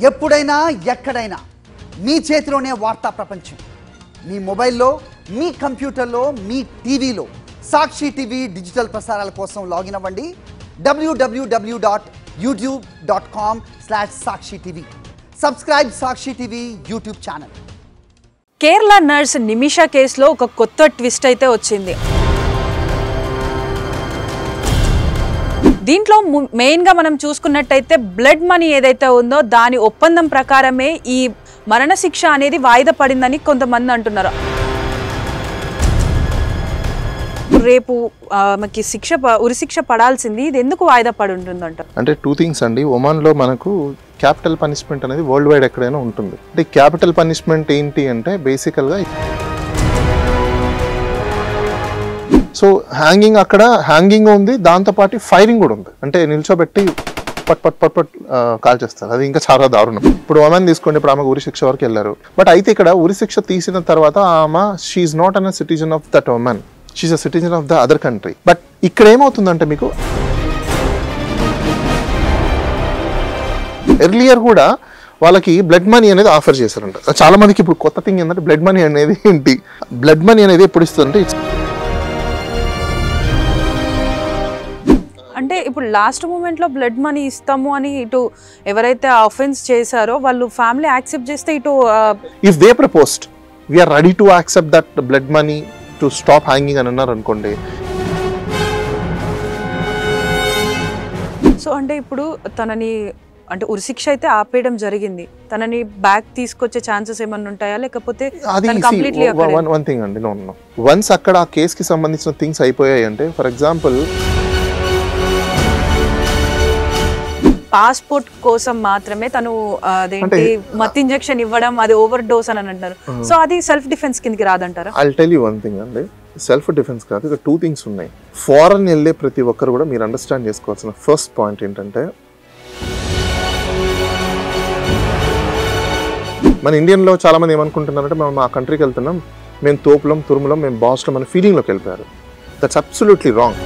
ఎప్పుడైనా ఎక్కడైనా మీ చేతిలోనే వార్తా ప్రపంచం. మీ మొబైల్లో, మీ కంప్యూటర్లో, మీ టీవీలో సాక్షి టీవీ డిజిటల్ ప్రసారాల కోసం లాగిన్ అవ్వండి www.youtube.com/sakshi tv. Subscribe Sakshi TV YouTube channel. Kerala nurse Nimisha కేసులో ఒక కొత్త ట్విస్ట్ అయితే వచ్చింది. దీంట్లో మెయిన్గా మనం చూసుకున్నట్టయితే బ్లడ్ మనీ ఏదైతే ఉందో దాని ఒప్పందం ప్రకారమే ఈ మరణశిక్ష అనేది వాయిదా పడిందని కొంతమంది అంటున్నారు. రేపు మనకి ఉరిశిక్ష పడాల్సింది, ఇది ఎందుకు వాయిదా పడి ఉంటుందంట? అంటే 2 things అండి. ఒమాన్లో మనకు క్యాపిటల్ పనిష్మెంట్ అనేది వరల్డ్ వైడ్ ఎక్కడైనా ఉంటుంది. అంటే క్యాపిటల్ పనిష్మెంట్ ఏంటి అంటే బేసికల్గా సో హ్యాంగింగ్, అక్కడ హ్యాంగింగ్ ఉంది, దాంతోపాటు ఫైరింగ్ కూడా ఉంది. అంటే నిల్చోబెట్టి పట్ పట్ పట్ పట్ కాల్ చేస్తారు. అది ఇంకా చాలా దారుణం. ఇప్పుడు ఒమాన్ తీసుకోండి, ఇప్పుడు ఆమె ఉరిశిక్ష వరకు వెళ్ళారు. బట్ అయితే ఇక్కడ ఉరిశిక్ష తీసిన తర్వాత ఆమె she's not an citizen of that Oman, she's a citizen of the other country. But ఇక్కడ ఏమవుతుందంటే మీకు ఎర్లియర్ కూడా వాళ్ళకి బ్లడ్ మనీ అనేది ఆఫర్ చేశారంట. చాలా మందికి ఇప్పుడు కొత్త థింగ్ ఏంటంటే బ్లడ్ మనీ అనేది ఏంటి, బ్లడ్ మనీ అనేది ఎప్పుడు ఇస్తుందంటే అంటే ఇప్పుడు లాస్ట్ మూమెంట్లో బ్లడ్ మనీ ఇస్తాము అని ఇటు ఎవరైతే ఆఫెన్స్ చేశారో వాళ్ళు ఫ్యామిలీ యాక్సెప్ట్ చేస్తే ఇటు if they proposed we are ready to accept that blood money to stop hanging అని అన్నారు అనుకోండి. సో అంటే ఇప్పుడు తనని అంటే ఉరిశిక్ష అయితే ఆపేయడం జరిగింది, తనని బ్యాక్ తీసుకొచ్చే ఛాన్సెస్ ఏమన్నా ఉంటాయా, లేకపోతే కంప్లీట్లీ వన్ థింగ్ అండి, నో వన్స్ అక్కడ ఆ కేసుకి సంబంధించిన థింగ్స్ అయిపోయాయి అంటే, ఫర్ ఎగ్జాంపుల్ పాస్పోర్ట్ కోసం మాత్రమే తను అదేంటి మత్ ఇంజెక్షన్ ఇవ్వడం, అది ఓవర్ డోస్ అని అంటారు. సో అది సెల్ఫ్ డిఫెన్స్ కిందకి రాదంటారా? I will tell you one thing అండి, సెల్ఫ్ డిఫెన్స్ కాదు, ఇక్కడ 2 things ఉన్నాయి. ఫారెన్ వెళ్ళే ప్రతి ఒక్కరు కూడా మీరు అండర్స్టాండ్ చేసుకోవాల్సిన ఫస్ట్ పాయింట్ ఏంటంటే, మన ఇండియన్లో చాలా మంది ఏమనుకుంటున్నారంటే మనం ఆ కంట్రీకి వెళ్తున్నాం, మేము తోపులం తురుములం, మేము బాస్లో మన ఫీలింగ్లోకి వెళ్ళిపోయారు. That's absolutely wrong.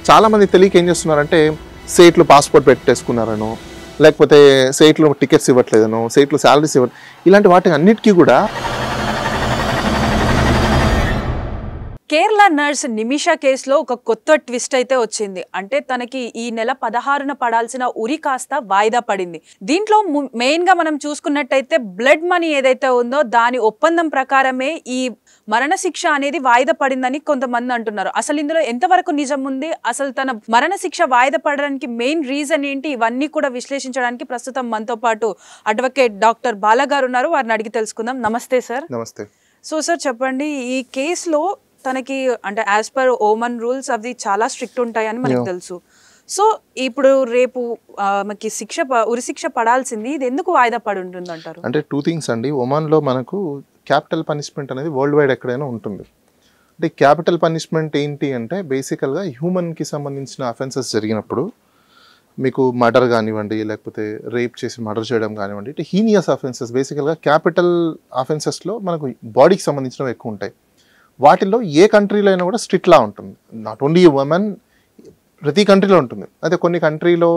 చాలా మంది తెలియక ఏం చేస్తున్నారంటే సేట్లో పాస్పోర్ట్ పెట్టేసుకున్నారనో, లేకపోతే సేట్లో టికెట్స్ ఇవ్వట్లేదనో, సేట్లో శాలరీస్ ఇలాంటి వాటి అన్నిటికీ కూడా. కేరళ నర్స్ నిమిషా కేసులో ఒక కొత్త ట్విస్ట్ అయితే వచ్చింది. అంటే తనకి ఈ నెల 16న పడాల్సిన ఉరి కాస్త వాయిదా పడింది. దీంట్లో మెయిన్గా మనం చూసుకున్నట్టయితే బ్లడ్ మనీ ఏదైతే ఉందో దాని ఒప్పందం ప్రకారమే ఈ మరణశిక్ష అనేది వాయిదా పడిందని కొంతమంది అంటున్నారు. అసలు ఇందులో ఎంతవరకు నిజం ఉంది, అసలు తన మరణశిక్ష వాయిదా పడడానికి మెయిన్ రీజన్ ఏంటి, ఇవన్నీ కూడా విశ్లేషించడానికి ప్రస్తుతం మనతో పాటు అడ్వకేట్ డాక్టర్ బాలా గారు ఉన్నారు. వారిని అడిగి తెలుసుకుందాం. నమస్తే సార్. నమస్తే. సో సార్ చెప్పండి, ఈ కేసులో తనకి అంటే యాజ్ పర్ ఓమన్ రూల్స్ అవి చాలా స్ట్రిక్ట్ ఉంటాయని మనకు తెలుసు. సో ఇప్పుడు రేపు మనకి ఉరిశిక్ష పడాల్సింది, ఇది ఎందుకు వాయిదా పడి ఉంటుంది అంటారు? అంటే 2 things అండి. ఒమాన్లో మనకు క్యాపిటల్ పనిష్మెంట్ అనేది వరల్డ్ వైడ్ ఎక్కడైనా ఉంటుంది. అంటే క్యాపిటల్ పనిష్మెంట్ ఏంటి అంటే బేసికల్గా హ్యూమన్కి సంబంధించిన అఫెన్సెస్ జరిగినప్పుడు, మీకు మర్డర్ కానివ్వండి, లేకపోతే రేప్ చేసి మర్డర్ చేయడం కానివ్వండి, ఇటు హీనియస్ అఫెన్సెస్. బేసికల్గా క్యాపిటల్ అఫెన్సెస్లో మనకు బాడీకి సంబంధించినవి ఎక్కువ ఉంటాయి. వాటిల్లో ఏ కంట్రీలో అయినా కూడా స్ట్రిక్ట్ లా ఉంటుంది. నాట్ ఓన్లీ ఉమెన్, ప్రతి కంట్రీలో ఉంటుంది. అయితే కొన్ని కంట్రీలో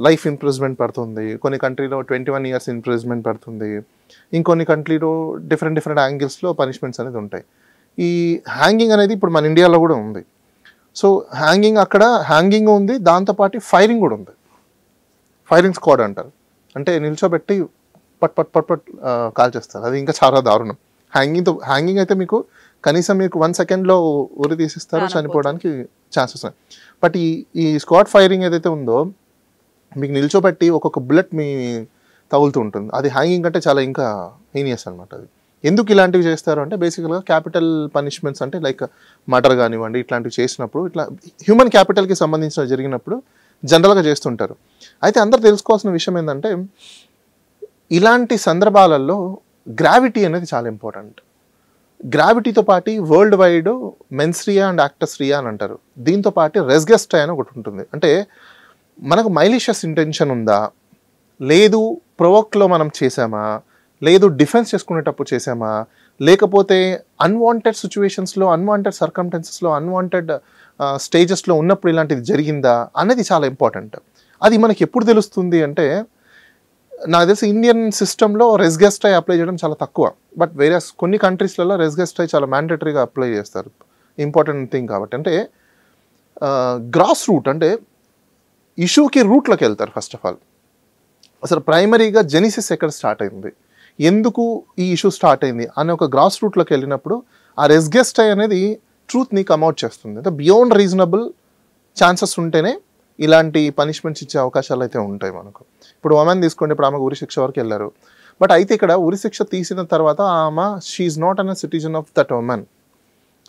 లైఫ్ ఇంప్రిజ్మెంట్ పడుతుంది, కొన్ని కంట్రీలో 21 years ఇంప్రిజ్మెంట్ పడుతుంది, ఇంకొన్ని కంట్రీలో డిఫరెంట్ యాంగిల్స్లో పనిష్మెంట్స్ అనేది ఉంటాయి. ఈ హ్యాంగింగ్ అనేది ఇప్పుడు మన ఇండియాలో కూడా ఉంది. సో హ్యాంగింగ్, అక్కడ హ్యాంగింగ్ ఉంది, దాంతోపాటు ఫైరింగ్ కూడా ఉంది. ఫైరింగ్ స్క్వాడ్ అంటారు. అంటే నిల్చోబెట్టి పట్ పట్ పట్ పట్ కాల్ చేస్తారు. అది ఇంకా చాలా దారుణం. హ్యాంగింగ్ అయితే మీకు కనీసం మీకు 1 secondలో ఉరి తీసిస్తారు, చనిపోవడానికి ఛాన్సెస్ ఉన్నాయి. బట్ ఈ స్క్వాడ్ ఫైరింగ్ ఏదైతే ఉందో మీకు నిల్చోబెట్టి ఒక్కొక్క బుల్లెట్ మీ తగులుతూ ఉంటుంది. అది హ్యాంగింగ్ అంటే చాలా ఇంకా హీనియస్ అనమాట. అది ఎందుకు ఇలాంటివి చేస్తారు అంటే బేసికల్గా క్యాపిటల్ పనిష్మెంట్స్ అంటే లైక్ మర్డర్ కానివ్వండి, ఇట్లాంటివి చేసినప్పుడు, ఇట్లా హ్యూమన్ క్యాపిటల్కి సంబంధించిన జరిగినప్పుడు జనరల్గా చేస్తుంటారు. అయితే అందరు తెలుసుకోవాల్సిన విషయం ఏంటంటే ఇలాంటి సందర్భాలలో గ్రావిటీ అనేది చాలా ఇంపార్టెంట్. గ్రావిటీతో పాటు world wide mens rea and actus reus అని అంటారు. దీంతో పాటు రెస్గెస్టై అని ఒకటి ఉంటుంది. అంటే మనకు మైలిషియస్ ఇంటెన్షన్ ఉందా, లేదు ప్రొవోక్లో మనం చేసామా, లేదు డిఫెన్స్ చేసుకునేటప్పుడు చేసామా, లేకపోతే అన్వాంటెడ్ సిచ్యువేషన్స్లో, అన్వాంటెడ్ సర్కమ్స్టెన్సెస్లో, అన్వాంటెడ్ స్టేజెస్లో ఉన్నప్పుడు ఇలాంటిది జరిగిందా అనేది చాలా ఇంపార్టెంట్. అది మనకి ఎప్పుడు తెలుస్తుంది అంటే, నాకు తెలిసి ఇండియన్ సిస్టంలో రెస్గెస్టై అప్లై చేయడం చాలా తక్కువ. బట్ వేరే కొన్ని కంట్రీస్లలో రెస్గెస్టై చాలా మ్యాండేటరీగా అప్లై చేస్తారు, ఇంపార్టెంట్ థింగ్ కాబట్టి. అంటే గ్రాస్ రూట్ అంటే ఇష్యూకి రూట్లోకి వెళ్తారు. ఫస్ట్ ఆఫ్ ఆల్ అసలు ప్రైమరీగా జెనిసిస్ ఎక్కడ స్టార్ట్ అయింది, ఎందుకు ఈ ఇష్యూ స్టార్ట్ అయింది అనే ఒక గ్రాస్ రూట్లోకి వెళ్ళినప్పుడు ఆ రెస్గెస్టై అనేది ట్రూత్ని కమ్అట్ చేస్తుంది. అంటే బియాండ్ రీజనబుల్ ఛాన్సెస్ ఉంటేనే ఇలాంటి పనిష్మెంట్స్ ఇచ్చే అవకాశాలు అయితే ఉంటాయి మనకు. ఇప్పుడు ఉమెన్ తీసుకోండి, ఇప్పుడు ఆమెకు ఉరి శిక్ష వరకు వెళ్ళారు. బట్ అయితే ఇక్కడ ఉరి శిక్ష తీసిన తర్వాత ఆమె she's not an citizen of that Yemen,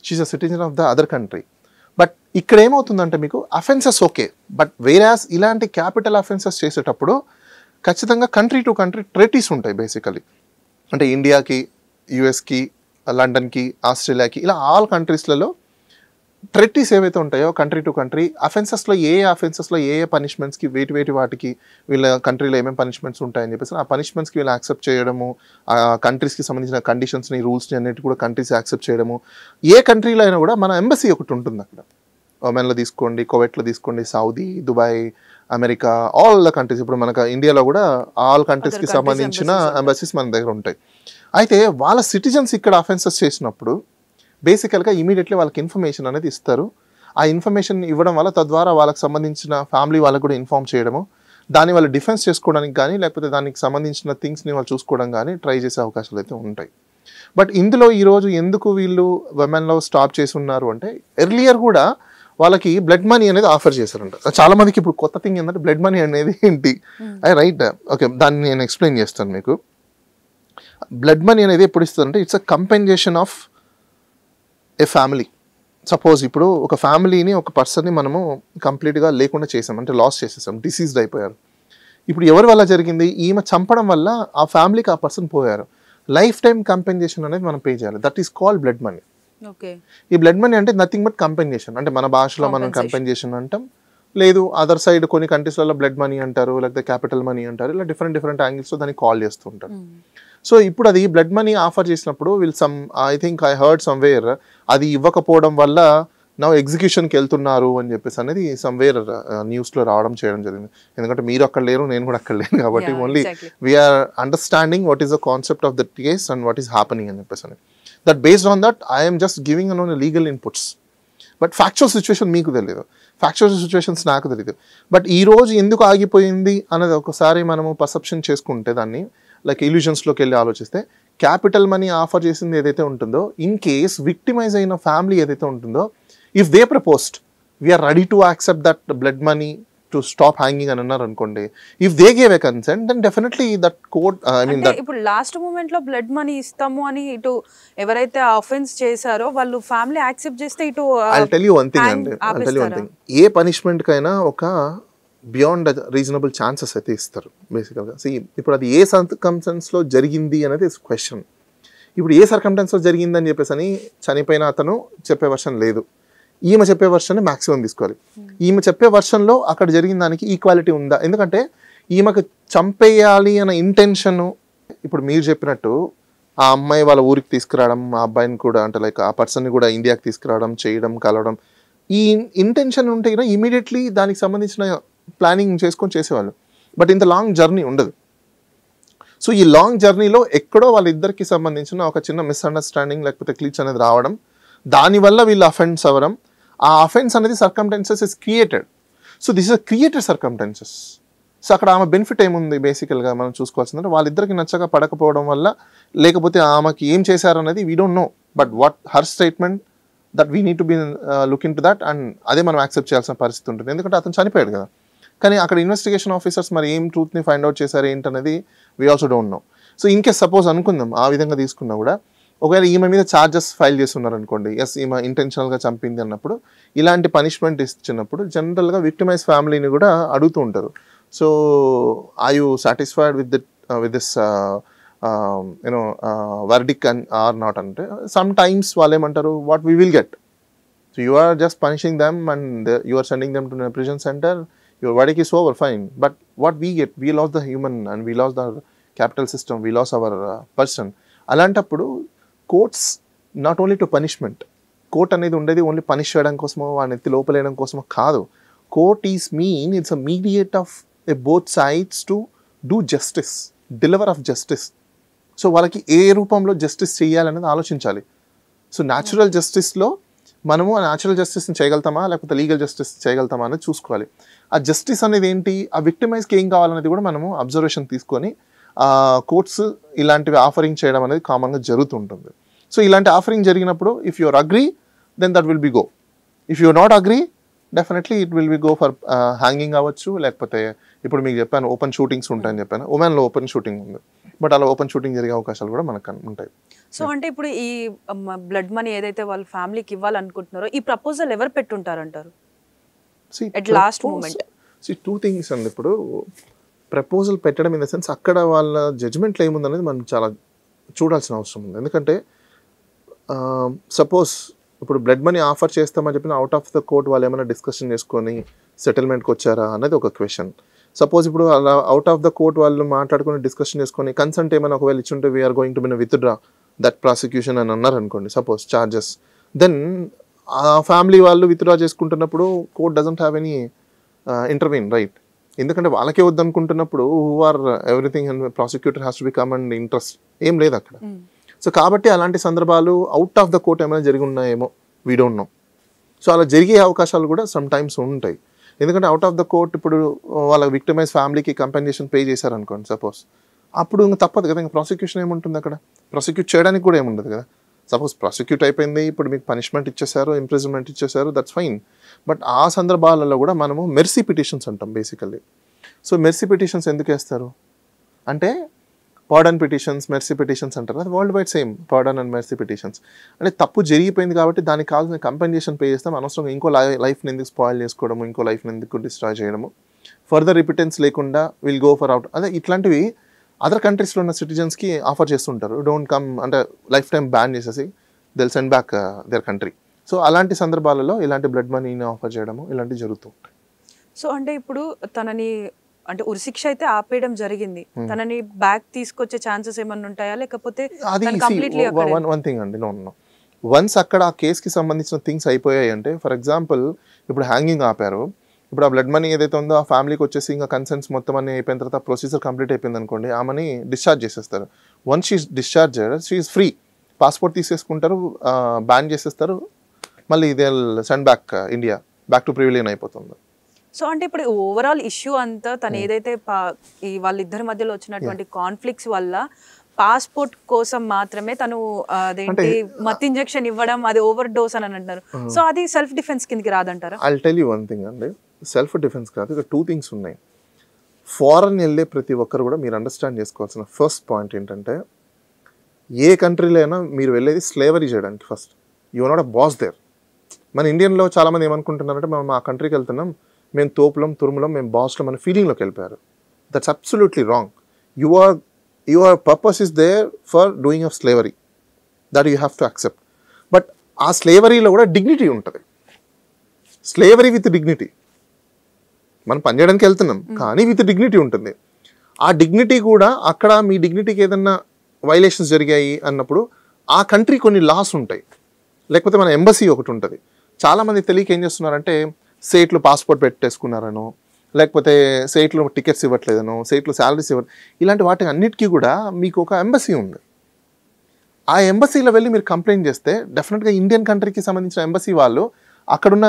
she's a citizen of the other country. But ఇక్కడ ఏమవుతుందంటే మీకు అఫెన్సెస్ ఓకే, బట్ వేరాస్ ఇలాంటి క్యాపిటల్ అఫెన్సెస్ చేసేటప్పుడు ఖచ్చితంగా కంట్రీ టు కంట్రీ ట్రెటీస్ ఉంటాయి బేసికలీ. అంటే ఇండియాకి, యుఎస్కి, లండన్కి, ఆస్ట్రేలియాకి, ఇలా ఆల్ కంట్రీస్లలో ట్రెటీస్ ఏవైతే ఉంటాయో కంట్రీ టు కంట్రీ అఫెన్సెస్లో ఏ పనిష్మెంట్స్కి వేటి వాటికి వీళ్ళ కంట్రీలో ఏమేమి పనిష్మెంట్స్ ఉంటాయని చెప్పేసి ఆ పనిష్మెంట్స్కి వీళ్ళు యాక్సెప్ట్ చేయడము, ఆ కంట్రీస్కి సంబంధించిన కండిషన్స్ని, రూల్స్ని అన్నిటి కూడా కంట్రీస్ యాక్సెప్ట్ చేయడము. ఏ కంట్రీలో అయినా కూడా మన ఎంబసీ ఒకటి ఉంటుంది అక్కడ. ఒమెన్లో తీసుకోండి, కువైట్లో తీసుకోండి, Saudi, Dubai, America, all the countries. ఇప్పుడు మనకు ఇండియాలో కూడా ఆల్ కంట్రీస్కి సంబంధించిన ఎంబసీస్ మన దగ్గర ఉంటాయి. అయితే వాళ్ళ సిటిజన్స్ ఇక్కడ అఫెన్సెస్ చేసినప్పుడు బేసికల్గా ఇమీడియట్లీ వాళ్ళకి ఇన్ఫర్మేషన్ అనేది ఇస్తారు. ఆ ఇన్ఫర్మేషన్ ఇవ్వడం వల్ల తద్వారా వాళ్ళకి సంబంధించిన ఫ్యామిలీ వాళ్ళకు కూడా ఇన్ఫార్మ్ చేయడము, దాన్ని వాళ్ళు డిఫెన్స్ చేసుకోవడానికి కానీ లేకపోతే దానికి సంబంధించిన థింగ్స్ని వాళ్ళు చూసుకోవడం కానీ ట్రై చేసే అవకాశాలు అయితే ఉంటాయి. బట్ ఇందులో ఈరోజు ఎందుకు వీళ్ళు విమెన్లో స్టాప్ చేసి ఉన్నారు అంటే, ఎర్లియర్ కూడా వాళ్ళకి బ్లడ్ మనీ అనేది ఆఫర్ చేశారంట. చాలా మందికి ఇప్పుడు కొత్త థింగ్ ఏంటంటే బ్లడ్ మనీ అనేది ఏంటి, రైట్? ఓకే, దాన్ని నేను ఎక్స్ప్లెయిన్ చేస్తాను మీకు. బ్లడ్ మనీ అనేది ఎప్పుడు ఇస్తుందంటే, it's a compensation of a family. Suppose ఇప్పుడు ఒక ఫ్యామిలీని, ఒక పర్సన్ని మనము కంప్లీట్గా లేకుండా చేసాం, అంటే లాస్ చేసేసాం, డిసీజ్డ్ అయిపోయారు. ఇప్పుడు ఎవరి వల్ల జరిగింది, ఈమె చంపడం వల్ల ఆ ఫ్యామిలీకి ఆ పర్సన్ పోయారు. లైఫ్ టైం కంపెన్సేషన్ అనేది మనం పే చేయాలి. That is called blood money. ఈ బ్లడ్ మనీ అంటే నథింగ్ బట్ కంపెన్సేషన్. అంటే మన భాషలో మనం కంపెన్సేషన్ అంటాం, లేదు అదర్ సైడ్ కొన్ని కంట్రీస్లలో బ్లడ్ మనీ అంటారు, లేకపోతే క్యాపిటల్ మనీ అంటారు, ఇలా డిఫరెంట్ యాంగిల్స్లో దాన్ని కాల్ చేస్తూ ఉంటారు. సో ఇప్పుడు అది బ్లడ్ మనీ ఆఫర్ చేసినప్పుడు ఐ హర్డ్ సమ్వేర్ అది ఇవ్వకపోవడం వల్ల నా ఎగ్జిక్యూషన్కి వెళ్తున్నారు అని చెప్పేసి అనేది సమ్వేర్ న్యూస్లో రావడం చేయడం జరిగింది. ఎందుకంటే మీరు అక్కడ లేరు, నేను కూడా అక్కడ లేను కాబట్టి only we are understanding what is the concept of that case and what is happening అని చెప్పేసి అని. That based on that I'm just giving an legal inputs. But factual situation మీకు తెలియదు, ఫ్యాక్చువల్ సిచ్యువేషన్స్ నాకు తెలియదు. బట్ ఈ రోజు ఎందుకు ఆగిపోయింది అనేది ఒకసారి మనము పర్సెప్షన్ చేసుకుంటే, దాన్ని లైక్ ఇల్యూజన్స్లోకి వెళ్ళి ఆలోచిస్తే, క్యాపిటల్ మనీ ఆఫర్ చేసింది ఏదైతే ఉంటుందో, ఇన్ కేస్ విక్టిమైజ్ అయిన ఫ్యామిలీ ఏదైతే ఉంటుందో, if they proposed we are ready to accept that blood money to stop hanging అని అన్నారు అనుకోండి, if they gave a consent then definitely that court ఇప్పుడు లాస్ట్ మూమెంట్ లో బ్లడ్ మనీ ఇస్తాము అని ఇటు ఎవరైతే ఆఫెన్స్ చేశారో వాళ్ళు ఫ్యామిలీ యాక్సెప్ట్ చేస్తే ఇటు I'll tell you one thing అండి, I'll tell you one thing. A punishment కైనా ఒక బియాండ్ రీజనబుల్ ఛాన్సెస్ అయితే ఇస్తారు బేసికల్గా. ఇప్పుడు అది ఏ సర్కమ్స్టెన్స్లో జరిగింది అనేది క్వశ్చన్. ఇప్పుడు ఏ సర్కమ్స్టెన్స్లో జరిగిందని చెప్పేసి అని చనిపోయిన అతను చెప్పే వర్షన్ లేదు, ఈమె చెప్పే వర్షన్ మ్యాక్సిమం తీసుకోవాలి. ఈమె చెప్పే వర్షన్లో అక్కడ జరిగిన దానికి ఈక్వాలిటీ ఉందా? ఎందుకంటే ఈమెకు చంపేయాలి అన్న ఇంటెన్షన్, ఇప్పుడు మీరు చెప్పినట్టు ఆ అమ్మాయి వాళ్ళ ఊరికి తీసుకురావడం, ఆ అబ్బాయిని కూడా అంటే లైక్ ఆ పర్సన్ని కూడా ఇండియాకి తీసుకురావడం, చేయడం, కలవడం, ఈ ఇంటెన్షన్ ఉంటే కదా ఇమీడియట్లీ దానికి సంబంధించిన ప్లానింగ్ చేసుకొని చేసేవాళ్ళు. బట్ ఇంత లాంగ్ జర్నీ ఉండదు. సో ఈ లాంగ్ జర్నీలో ఎక్కడో వాళ్ళిద్దరికి సంబంధించిన ఒక చిన్న మిస్అండర్స్టాండింగ్ లేకపోతే క్లీచ్ అనేది రావడం, దానివల్ల వీళ్ళు అఫెన్స్ అవ్వడం, ఆ అఫెన్స్ అనేది circumstances is created. So this is created circumstances. So అక్కడ ఆమె బెనిఫిట్ ఏముంది బేసికల్గా మనం చూసుకోవాల్సిందంటే, వాళ్ళిద్దరికి నచ్చక పడకపోవడం వల్ల, లేకపోతే ఆమెకి ఏం చేశారనేది we don't know. But what her statement that we need to be look in to that, and అదే మనం యాక్సెప్ట్ చేయాల్సిన పరిస్థితి ఉంటుంది. ఎందుకంటే అతను చనిపోయాడు కదా. కానీ అక్కడ ఇన్వెస్టిగేషన్ ఆఫీసర్స్ మరి ఏం ట్రూత్ని ఫైండ్ అవుట్ చేశారు ఏంటనేది we also don't know. So in case suppose అనుకుందాం ఆ విధంగా తీసుకున్నా కూడా, ఒకవేళ ఈమె మీద ఛార్జెస్ ఫైల్ చేస్తున్నారు అనుకోండి, ఎస్ ఈమె ఇంటెన్షనల్గా చంపింది అన్నప్పుడు, ఇలాంటి పనిష్మెంట్ ఇచ్చినప్పుడు జనరల్గా విక్టిమైజ్ ఫ్యామిలీని కూడా అడుగుతూ ఉంటారు. So are you satisfied with this verdict or not అంటే, సమ్ టైమ్స్ వాళ్ళు ఏమంటారు, what we will get. So you are just punishing them and you are sending them to prison centre, your verdict is over, fine, but what we get, we lost the human and we lost the capital system, we lost our person. Alantappudu courts not only to punishment, court అనేది ఉండేది only punish చేయడం కోసమో వాడిని ఎత్తి లోపలేయడం కోసమో కాదు. Court is mean it's a mediate of both sides to do justice, deliver of justice. So వాళ్ళకి ఏ రూపంలో జస్టిస్ చేయాలనేది ఆలోచించాలి. సో న్యాచురల్ జస్టిస్లో మనము ఆ న్యాచురల్ జస్టిస్ని చేయగలుగుతామా లేకపోతే లీగల్ జస్టిస్ చేయగలుగుతామా అనేది చూసుకోవాలి. ఆ జస్టిస్ అనేది ఏంటి, ఆ విక్టిమైజ్కి ఏం కావాలనేది కూడా మనము అబ్జర్వేషన్ తీసుకొని కోర్ట్స్ ఇలాంటివి ఆఫరింగ్ చేయడం అనేది కామన్గా జరుగుతుంటుంది. సో ఇలాంటి ఆఫరింగ్ జరిగినప్పుడు if your agree then that will be go. If you're not agree definitely it will be go for hanging అవ్వచ్చు, లేకపోతే ఇప్పుడు మీకు చెప్పాను ఓపెన్ షూటింగ్స్ ఉంటాయని చెప్పాను. ఉమెన్లో ఓపెన్ షూటింగ్ ఉంది, బట్ అలా ఓపెన్ షూటింగ్ జరిగే అవకాశాలు కూడా మనకు ఉంటాయి. సో అంటే ఇప్పుడు ఈ బ్లడ్ మనీ ఏదైతే వాళ్ళ ఫ్యామిలీకి ఇవ్వాలనుకుంటున్నారో ఈ ప్రపోజల్ ఎవరు పెట్టుంటారంటారు at last moment? Two things అండి. ఇప్పుడు ప్రపోజల్ పెట్టడం ఇన్ ద సెన్స్ అక్కడ వాళ్ళ జడ్జ్మెంట్లో ఏముందనేది మనం చాలా చూడాల్సిన అవసరం ఉంది. ఎందుకంటే సపోజ్ ఇప్పుడు బ్లడ్ మనీ ఆఫర్ చేస్తామని చెప్పిన అవుట్ ఆఫ్ ద కోర్ట్ వాళ్ళు ఏమైనా డిస్కషన్ చేసుకొని సెటిల్మెంట్కి వచ్చారా అనేది ఒక క్వశ్చన్. సపోజ్ ఇప్పుడు అలా అవుట్ ఆఫ్ ద కోర్ట్ వాళ్ళు మాట్లాడుకుని డిస్కషన్ చేసుకొని కన్సెంట్ ఏమైనా ఒకవేళ ఇచ్చుంటే we're going to been withdraw that prosecution అని అన్నారు అనుకోండి, సపోజ్ చార్జెస్, దెన్ ఆ ఫ్యామిలీ వాళ్ళు విత్డ్రా చేసుకుంటున్నప్పుడు court doesn't have any intervene, right? ఎందుకంటే వాళ్ళకే వద్దనుకుంటున్నప్పుడు who are everything and prosecutor has to become and interest ఏం లేదు అక్కడ. సో కాబట్టి అలాంటి సందర్భాలు అవుట్ ఆఫ్ ద కోర్ట్ ఏమైనా జరిగి ఉన్నాయేమో, వీ డోంట్ నో. సో అలా జరిగే అవకాశాలు కూడా సమ్ టైమ్స్ ఉంటాయి. ఎందుకంటే అవుట్ ఆఫ్ ద కోర్ట్ ఇప్పుడు వాళ్ళ విక్టిమైజ్ ఫ్యామిలీకి కంపెన్సేషన్ పే చేశారనుకోండి సపోజ్, అప్పుడు ఇంకా తప్పదు కదా, ఇంకా ప్రాసిక్యూషన్ ఏముంటుంది అక్కడ, ప్రాసిక్యూట్ చేయడానికి కూడా ఏముండదు కదా. సపోజ్ ప్రాసిక్యూట్ అయిపోయింది, ఇప్పుడు మీకు పనిష్మెంట్ ఇచ్చేసారు, ఇంప్రిజన్మెంట్ ఇచ్చేసారు, దట్స్ ఫైన్. బట్ ఆ సందర్భాలలో కూడా మనము మెర్సీ పిటిషన్స్ అంటాం బేసికల్లీ. సో మెర్సీ పిటిషన్స్ ఎందుకు వేస్తారు అంటే పార్డన్ పిటిషన్స్, మెర్సీ పిటిషన్స్ అంటారు. అది world wide same, pardon and mercy petitions. అంటే తప్పు జరిగిపోయింది కాబట్టి దానికి కావాల్సిన కంపెన్సేషన్ పే చేస్తాం, అనవసరంగా ఇంకో లైఫ్ని ఎందుకు స్పాయిల్ చేసుకోవడము, ఇంకో లైఫ్ని ఎందుకు డిస్ట్రాయ్ చేయడము, ఫర్దర్ రిపిటెన్స్ లేకుండా విల్ గో ఫర్ అవుట్. అదే ఇట్లాంటివి అదర్ కంట్రీస్లో ఉన్న సిటిజన్స్కి ఆఫర్ చేస్తుంటారు. డోంట్ కమ్ అంటే లైఫ్ టైం బ్యాన్ చేసేసి they'll send back their country. So అలాంటి సందర్భాలలో ఇలాంటి బ్లడ్ మనీని ఆఫర్ చేయడము ఇలాంటివి జరుగుతూ ఉంటాయి. సో అంటే ఇప్పుడు తనని అంటే ఉరిశిక్ష అయితే ఆపేయడం జరిగింది, తనని బ్యాక్ తీసుకొచ్చే ఛాన్సెస్ ఏమన్నా ఉంటాయా లేకపోతే వన్ థింగ్ అండి, నో వన్స్ అక్కడ ఆ కేసుకి సంబంధించిన థింగ్స్ అయిపోయాయి అంటే, ఫర్ ఎగ్జాంపుల్ ఇప్పుడు హ్యాంగింగ్ ఆపారు, ఇప్పుడు ఆ బ్లడ్ మనీ ఏదైతే ఉందో ఆ ఫ్యామిలీకి వచ్చేసి ఇంకా కన్సెంట్స్ మొత్తం అన్ని అయిపోయిన తర్వాత ప్రొసీజర్ కంప్లీట్ అయిపోయింది అనుకోండి, ఆమెని డిశ్చార్జ్ చేసేస్తారు. Once she discharge she is free, passport తీసేసుకుంటారు, బ్యాన్ చేసేస్తారు, మళ్ళీ they send back India, back to pavilion అయిపోతుంది. సో అంటే ఇప్పుడు ఓవరాల్ ఇష్యూ అంతా తను ఏదైతే ఈ వాళ్ళిద్దరి మధ్యలో వచ్చినటువంటి కాన్ఫ్లిక్ట్స్ వల్ల పాస్పోర్ట్ కోసం మాత్రమే తను అదేంటి మత్ ఇంజెక్షన్ ఇవ్వడం, అది ఓవర్ డోస్ అని అంటున్నారు. సో అది సెల్ఫ్ డిఫెన్స్ కిందకి రాదంటారా? I'll tell you one thing అండి, సెల్ఫ్ డిఫెన్స్ కాదు, ఇక్కడ టూ థింగ్స్ ఉన్నాయి. ఫారెన్ వెళ్ళే ప్రతి ఒక్కరు కూడా మీరు అండర్స్టాండ్ చేసుకోవాల్సిన ఫస్ట్ పాయింట్ ఏంటంటే, ఏ కంట్రీలో అయినా మీరు వెళ్ళేది స్లేవరీ చేయడానికి. First you are not a boss there. మన ఇండియన్లో చాలామంది ఏమనుకుంటున్నారంటే మనం ఆ కంట్రీకి వెళ్తున్నాం, మేము తోపులం తురుములం, మేము బాస్లో మన ఫీలింగ్లోకి వెళ్ళిపోయారు. That's absolutely wrong. Your purpose is there for doing of slavery, that you have to accept. But ఆ స్లేవరీలో కూడా డిగ్నిటీ ఉంటుంది. స్లేవరీ విత్ డిగ్నిటీ, మనం పనిచేయడానికి వెళ్తున్నాం కానీ విత్ డిగ్నిటీ ఉంటుంది. ఆ డిగ్నిటీ కూడా అక్కడ మీ డిగ్నిటీకి ఏదన్నా వైలేషన్స్ జరిగాయి అన్నప్పుడు ఆ కంట్రీ కొన్ని లాస్ ఉంటాయి, లేకపోతే మన ఎంబసీ ఒకటి ఉంటుంది. చాలామంది తెలియక ఏం చేస్తున్నారంటే సేట్లు పాస్పోర్ట్ పెట్టేసుకున్నారనో, లేకపోతే సేట్లు టికెట్స్ ఇవ్వట్లేదనో, సేట్లు శాలరీస్ ఇలాంటి వాటి అన్నిటికీ కూడా మీకు ఒక ఎంబసీ ఉంది. ఆ ఎంబసీలో వెళ్ళి మీరు కంప్లైంట్ చేస్తే డెఫినెట్గా ఇండియన్ కంట్రీకి సంబంధించిన ఎంబసీ వాళ్ళు అక్కడున్న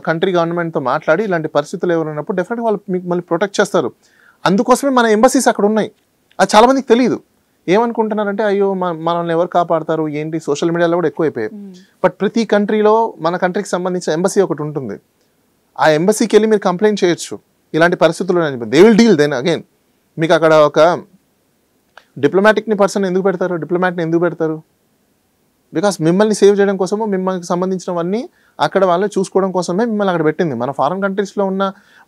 కంట్రీ గవర్నమెంట్తో మాట్లాడి ఇలాంటి పరిస్థితులు ఎవరున్నప్పుడు డెఫినెట్గా వాళ్ళు మీకు మళ్ళీ ప్రొటెక్ట్ చేస్తారు. అందుకోసమే మన ఎంబసీస్ అక్కడ ఉన్నాయి. అది చాలామందికి తెలియదు. ఏమనుకుంటున్నారంటే అయ్యో మనల్ని ఎవరు కాపాడతారు ఏంటి, సోషల్ మీడియాలో కూడా ఎక్కువైపోయాయి. బట్ ప్రతి కంట్రీలో మన కంట్రీకి సంబంధించిన ఎంబసీ ఒకటి ఉంటుంది. ఆ ఎంబసీకి వెళ్ళి మీరు కంప్లైంట్ చేయొచ్చు ఇలాంటి పరిస్థితుల్లో. They will deal then again. మీకు అక్కడ ఒక డిప్లొమాటిక్ని పర్సన్ ఎందుకు పెడతారు, డిప్లొమాట్ని ఎందుకు పెడతారు? బికాస్ మిమ్మల్ని సేవ్ చేయడం కోసము, మిమ్మల్ని సంబంధించినవన్నీ అక్కడ వాళ్ళు చూసుకోవడం కోసమే మిమ్మల్ని అక్కడ పెట్టింది. మన ఫారెన్ కంట్రీస్లో ఉన్న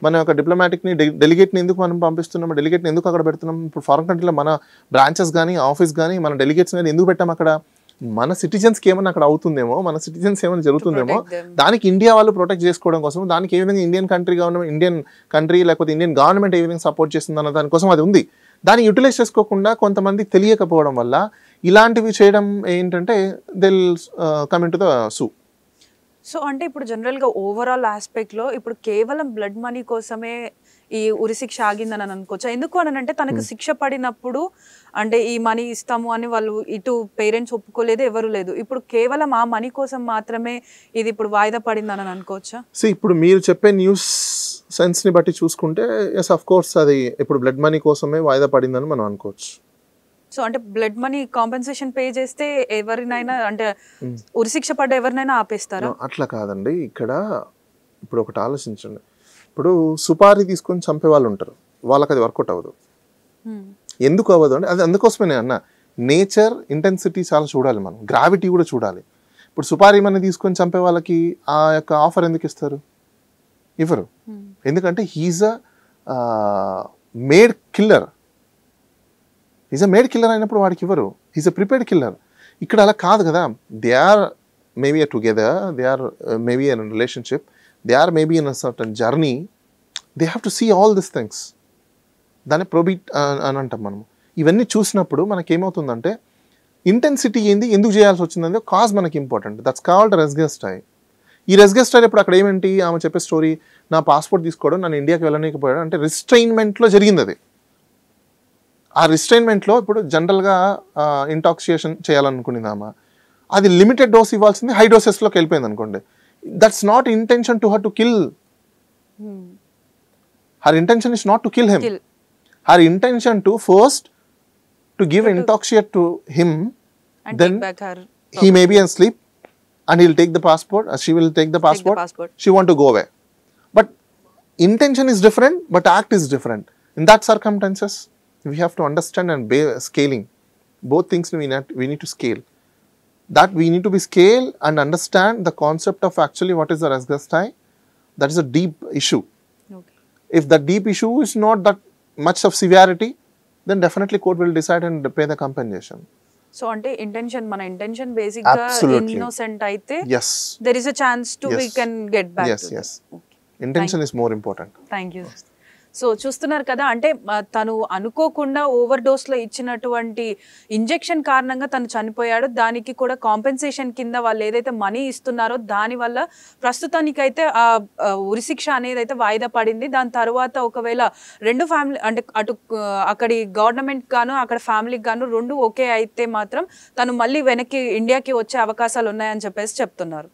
మన యొక్క డిప్లొమాటిక్ని డెలిగేట్ని ఎందుకు మనం పంపిస్తున్నాం, డెలిగేట్ని ఎందుకు అక్కడ పెడుతున్నాం? ఇప్పుడు ఫారెన్ కంట్రీలో మన బ్రాంచెస్ కానీ ఆఫీస్ కానీ మన డెలిగేట్స్ కానీ ఎందుకు పెట్టాం అక్కడ? మన సిటిజన్స్కి ఏమైనా అక్కడ అవుతుందేమో, మన సిటిజన్స్ ఏమైనా జరుగుతుందేమో, దానికి ఇండియా వాళ్ళు ప్రొటెక్ట్ చేసుకోవడం కోసం, దానికి ఏ విధంగా ఇండియన్ కంట్రీ లేకపోతే ఇండియన్ గవర్నమెంట్ ఏ విధంగా సపోర్ట్ చేస్తుంది అన్న దానికోసం అది ఉంది. దాన్ని యూటిలైజ్ చేసుకోకుండా కొంతమంది తెలియకపోవడం వల్ల ఇలాంటివి చేయడం ఏంటంటే they will come in to the సూ. సో అంటే ఇప్పుడు జనరల్గా ఓవరాల్ ఆస్పెక్ట్లో ఇప్పుడు కేవలం బ్లడ్ మనీ కోసమే ఈ ఉరిశిక్ష ఆగిందని అని అనుకోవచ్చు. ఎందుకు అని అంటే తనకు శిక్ష పడినప్పుడు అంటే ఈ మనీ ఇస్తాము అని వాళ్ళు ఇటు పేరెంట్స్ ఒప్పుకోలేదు, ఎవరు లేదు. ఇప్పుడు కేవలం ఆ మనీ కోసం మాత్రమే ఇది ఇప్పుడు వాయిదా పడిందని అనుకోవచ్చా? సో ఇప్పుడు మీరు చెప్పే న్యూస్ సెన్స్ని బట్టి చూసుకుంటే ఎస్ ఆఫ్ కోర్స్ అది ఇప్పుడు బ్లడ్ మనీ కోసమే వాయిదా పడిందని మనం అనుకోవచ్చు. సో అంటే బ్లడ్ మనీ కాంపెన్సేషన్ పే చేస్తే ఎవరినైనా అంటే ఉరిశిక్ష పడ్డ ఎవరినైనా ఆపేస్తారా? అట్లా కాదండి. ఇక్కడ ఇప్పుడు ఒకటి ఆలోచించండి. ఇప్పుడు సుపారీ తీసుకొని చంపే వాళ్ళు ఉంటారు, వాళ్ళకి అది వర్కౌట్ అవ్వదు. ఎందుకు అవ్వదు అంటే అది అందుకోసమే నేను అన్న నేచర్ ఇంటెన్సిటీ చాలా చూడాలి, మనం గ్రావిటీ కూడా చూడాలి. ఇప్పుడు సుపారీ మనీ తీసుకొని చంపే వాళ్ళకి ఆ యొక్క ఆఫర్ ఎందుకు ఇస్తారు? ఇవ్వరు. ఎందుకంటే he's a made killer. Is a made killer అయినప్పుడు వాడికి ఇవ్వరు. Is a prepared killer. ఇక్కడ అలా కాదు కదా. They are maybe together, they are maybe in relationship, they are maybe in a certain journey, they have to see all this things. దాన్ని ప్రోబీట్ అని అంటాం మనం. ఇవన్నీ చూసినప్పుడు మనకేమవుతుందంటే ఇంటెన్సిటీ ఏంది, ఎందుకు చేయాల్సి వచ్చిందంటే కాజ్ మనకి ఇంపార్టెంట్. That's called రెస్గెస్టై. ఈ రెస్గెస్టై ఇప్పుడు అక్కడ ఏమేంటి, ఆమె చెప్పే స్టోరీ, నా పాస్పోర్ట్ తీసుకోవడం, నన్ను ఇండియాకి వెళ్ళనీకపోయాడు అంటే రిస్ట్రైన్మెంట్లో జరిగింది అది. ఆ రిస్ట్రైన్మెంట్లో ఇప్పుడు జనరల్గా ఇంటాక్సియేషన్ చేయాలనుకునేది ఆమె, అది లిమిటెడ్ డోస్ ఇవ్వాల్సింది హై డోసెస్లోకి వెళ్ళిపోయింది అనుకోండి. That's not intention to her to kill. Her intention is not to kill him. Her intention to first to give intoxicate to him, then he may be asleep and he'll take the passport, she will take the passport, she want to go away. But intention is different, but act is different. In that circumstances we have to understand and scaling both things. We need to scale that. We need to be scale and understand the concept of actually what is the resgästai. That is a deep issue. Okay. If the deep issue is not that much of severity, then definitely court will decide and pay the compensation. So అంటే intention, మన intention basic గా innocent అయితే there is a chance to we can get back. Yes. Intention is more important. Thank you. So చూస్తున్నారు కదా, అంటే తను అనుకోకుండా over dose లో ఇచ్చినటువంటి ఇంజెక్షన్ కారణంగా తను చనిపోయాడు. దానికి కూడా కాంపెన్సేషన్ కింద వాళ్ళు ఏదైతే మనీ ఇస్తున్నారో దాని వల్ల ప్రస్తుతానికైతే ఆ ఉరిశిక్ష అనేది అయితే వాయిదా పడింది. దాని తర్వాత ఒకవేళ రెండు ఫ్యామిలీ అంటే అటు అక్కడి గవర్నమెంట్ గాను అక్కడ ఫ్యామిలీకి గాను రెండు ఓకే అయితే మాత్రం తను మళ్ళీ వెనక్కి ఇండియాకి వచ్చే అవకాశాలు ఉన్నాయని చెప్పేసి చెప్తున్నారు.